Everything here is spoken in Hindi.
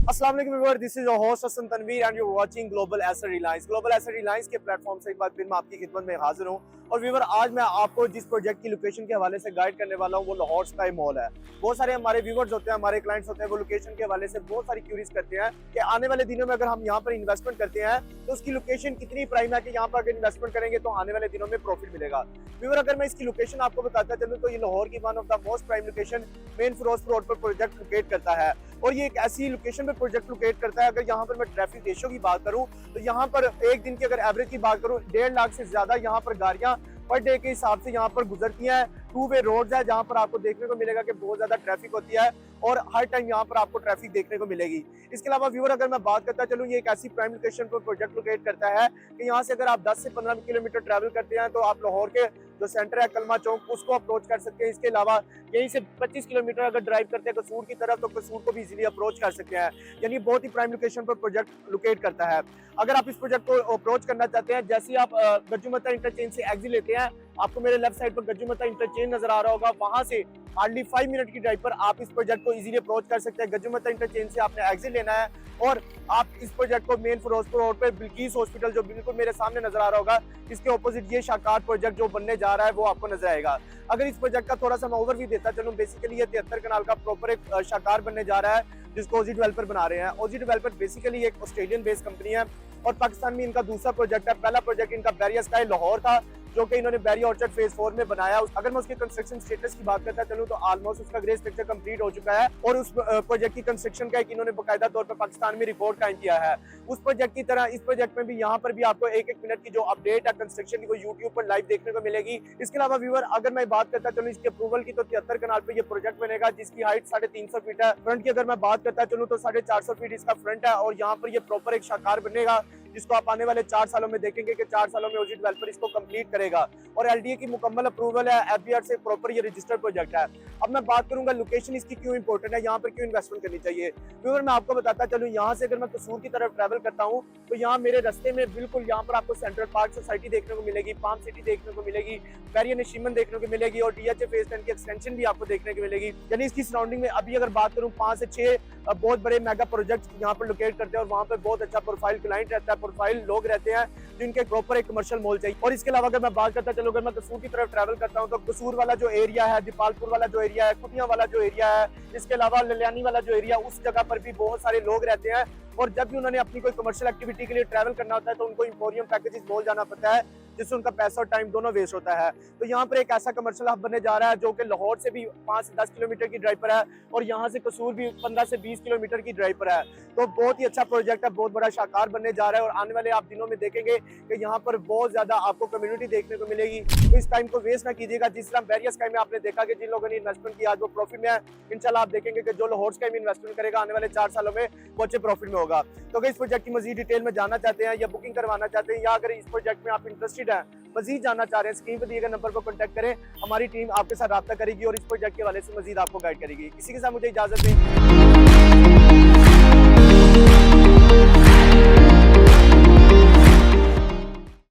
अस्सलाम वालेकुम viewer, this is your host Hasan Tanveer and you are watching Global Asset Reliance. Global Asset Reliance के प्लेटफॉर्म से एक बार फिर मैं आपकी खिदमत में हाजिर हूं। और व्यूअर, आज मैं आपको जिस प्रोजेक्ट की लोकेशन के हवाले से गाइड करने वाला हूं वो लाहौर स्काई मॉल है। बहुत सारे हमारे व्यूअर्स होते हैं, हमारे क्लाइंट्स होते हैं, वो लोकेशन के हवाले से बहुत सारी क्यूरीज करते हैं कि आने वाले दिनों में अगर हम यहाँ पर इन्वेस्टमेंट करते हैं तो उसकी लोकेशन कितनी प्राइम है कि यहाँ पर अगर इन्वेस्टमेंट करेंगे तो आने वाले दिनों में प्रॉफिट मिलेगा। व्यूअर, अगर मैं इसकी लोकेशन आपको बताता चलूँ तो ये लाहौर की one of the most prime location main Ferozepur road पर प्रोजेक्ट लोकेट करता है। और ये एक ऐसी लोकेशन पे प्रोजेक्ट लोकेट करता है, अगर यहाँ पर मैं ट्रैफिक रेशियो की बात करूँ तो यहाँ पर एक दिन की अगर एवरेज की बात करूँ 1.5 लाख से ज्यादा यहाँ पर गाड़ियां पर डे के हिसाब से यहाँ पर गुजरती हैं। 2 वे रोड्स है जहाँ पर आपको देखने को मिलेगा कि बहुत ज्यादा ट्रैफिक होती है और हर टाइम यहाँ पर आपको ट्रैफिक देखने को मिलेगी। इसके अलावा व्यूअर, अगर मैं बात करता चलूँ, ये एक ऐसी प्राइम लोकेशन पर प्रोजेक्ट लोकेट करता है कि यहाँ से अगर आप 10 से 15 किलोमीटर ट्रैवल करते हैं तो आप लाहौर के जो सेंटर है कलमा चौक उसको अप्रोच कर सकते हैं। इसके अलावा यहीं से 25 किलोमीटर अगर ड्राइव करते हैं कसूर की तरफ तो कसूर को भी इजीली अप्रोच कर सकते हैं। यानी बहुत ही प्राइम लोकेशन पर प्रोजेक्ट लोकेट करता है। अगर आप इस प्रोजेक्ट को अप्रोच करना चाहते हैं, जैसे आप गज्जूमता इंटरचेंज से एग्जिट लेते हैं, आपको मेरे लेफ्ट साइड पर गज्जूमता इंटरचेंज नजर आ रहा होगा, वहां से हार्डली 5 मिनट की ड्राइव पर आप इस प्रोजेक्ट को इजीली अप्रोच कर सकते हैं। गज्जूमता इंटरचेंज से आपने एग्जिट लेना है और आप इस प्रोजेक्ट को मेन फिरोजपुर रोड पे बिल्किस हॉस्पिटल जो बिल्कुल मेरे सामने नजर आ रहा होगा, इसके ऑपोजिट ये शाकार प्रोजेक्ट जो बनने जा रहा है वो आपको नजर आएगा। अगर इस प्रोजेक्ट का थोड़ा सा मैं ओवरव्यू देता चलूं, बेसिकली ये 73 कनाल का प्रॉपर एक शाकार बनने जा रहा है जिसको ओजी डेवलपर बना रहे हैं। ओजी डेवलपर बेसिकली एक ऑस्ट्रेलियन बेस्ड कंपनी है और पाकिस्तान में इनका दूसरा प्रोजेक्ट है। पहला प्रोजेक्ट इनका बैरिया स्काई लाहौर था जो कि इन्होंने बैरिया ऑर्चर्ड फेज 4 में बनाया। अगर मैं उसके कंस्ट्रक्शन स्टेटस की बात करता चलूं तो ऑलमोस्ट उसका ग्रे स्ट्रक्चर कंप्लीट हो चुका है और उस प्रोजेक्ट की कंस्ट्रक्शन का एक इन्होंने बाकायदा तौर पर पाकिस्तान में रिकॉर्ड कायम किया है। उस प्रोजेक्ट की तरह इस प्रोजेक्ट में भी यहाँ पर भी आपको एक मिनट की जो अपडेट है कंस्ट्रक्शन की वो यूट्यूब पर लाइव देखने को मिलेगी। इसके अलावा व्यूअर, अगर मैं बात करता चलूँ इसके अप्रूवल की तो 73 कनाल पे ये प्रोजेक्ट बनेगा जिसकी हाइट 350 फीट है। फ्रंट की अगर मैं बात करता चलूँ तो 450 फीट इसका फ्रंट है और यहाँ पर ये प्रॉपर एक शाकार बनेगा जिसको आप आने वाले 4 सालों में देखेंगे कि 4 सालों में ओजी डेवलपर इसको कंप्लीट करेगा और एलडीए की मुकम्मल अप्रूवल है, एफबीआर से प्रॉपर ये रजिस्टर्ड प्रोजेक्ट है। अब मैं बात करूंगा लोकेशन इसकी क्यों इंपॉर्टेंट है, यहाँ पर क्यों इन्वेस्टमेंट करनी चाहिए। व्यूअर, मैं आपको बताता चलूँ, यहाँ से अगर मैं कसूर की तरफ ट्रैवल करता हूँ तो यहाँ मेरे रास्ते में बिल्कुल यहाँ पर आपको सेंट्रल पार्क सोसाइटी देखने को मिलेगी, पाम सिटी देखने को मिलेगी, बैरिया नशीमन देखने को मिलेगी और डीएचए फेज 10 की एक्सटेंशन भी आपको देखने को मिलेगी। यानी इसकी सराउंडिंग में अभी अगर बात करूँ 5 से 6 बहुत बड़े मेगा प्रोजेक्ट यहाँ पर लोकेट करते हैं और वहाँ पर बहुत अच्छा प्रोफाइल क्लाइंट रहता है, प्रोफाइल लोग रहते हैं जिनके प्रॉपर एक कमर्शियल मॉल चाहिए। और इसके अलावा अगर मैं बात करता चलूँ, अगर मैं कसूर की तरफ ट्रैवल करता हूँ तो कसूर वाला जो एरिया है, दीपालपुर वाला जो एरिया है, कुटियां वाला जो एरिया है, इसके अलावा ललियानी वाला जो एरिया, उस जगह पर भी बहुत सारे लोग रहते हैं और जब भी उन्होंने अपनी कोई कमर्शियल एक्टिविटी के लिए ट्रैवल करना होता है तो उनको इंपोरियम पैकेजेस मॉल जाना पड़ता है जिससे उनका पैसा और टाइम दोनों वेस्ट होता है। तो यहाँ पर एक ऐसा कमर्शियल हब बनने जा रहा है जो कि लाहौर से भी 5 से 10 किलोमीटर की ड्राइव पर है और यहाँ से कसूर भी 15 से 20 किलोमीटर की ड्राइव पर है। तो बहुत ही अच्छा प्रोजेक्ट है, बहुत बड़ा शाकार बनने जा रहा है और आने वाले आप दिनों में देखेंगे कि यहाँ पर बहुत ज्यादा आपको कम्युनिटी देखने को मिलेगी। तो इस टाइम को वेस्ट ना कीजिएगा। जिस तरह बैरिया स्काई में आपने देखा कि जिन लोगों ने इन्वेस्टमेंट किया आज वो प्रॉफिट में है, इंशाल्लाह आप देखेंगे कि जो लाहौर स्काई में इन्वेस्टमेंट करेगा आने वाले 4 सालों में वो अच्छे प्रॉफिट में होगा। तो अगर इस प्रोजेक्ट की मजीद डिटेल में जानना चाहते हैं या बुकिंग करवाना चाहते हैं या अगर इस प्रोजेक्ट में आप इंटरेस्टेड हैं, मजीद जानना चाह रहे हैं, स्क्रीन पर दिए गए नंबर पर कॉन्टैक्ट करें, हमारी टीम आपके साथ राब्ता करेगी और इस प्रोजेक्ट के हवाले से मजीद आपको गाइड करेगी। इसी के साथ मुझे इजाजत दें।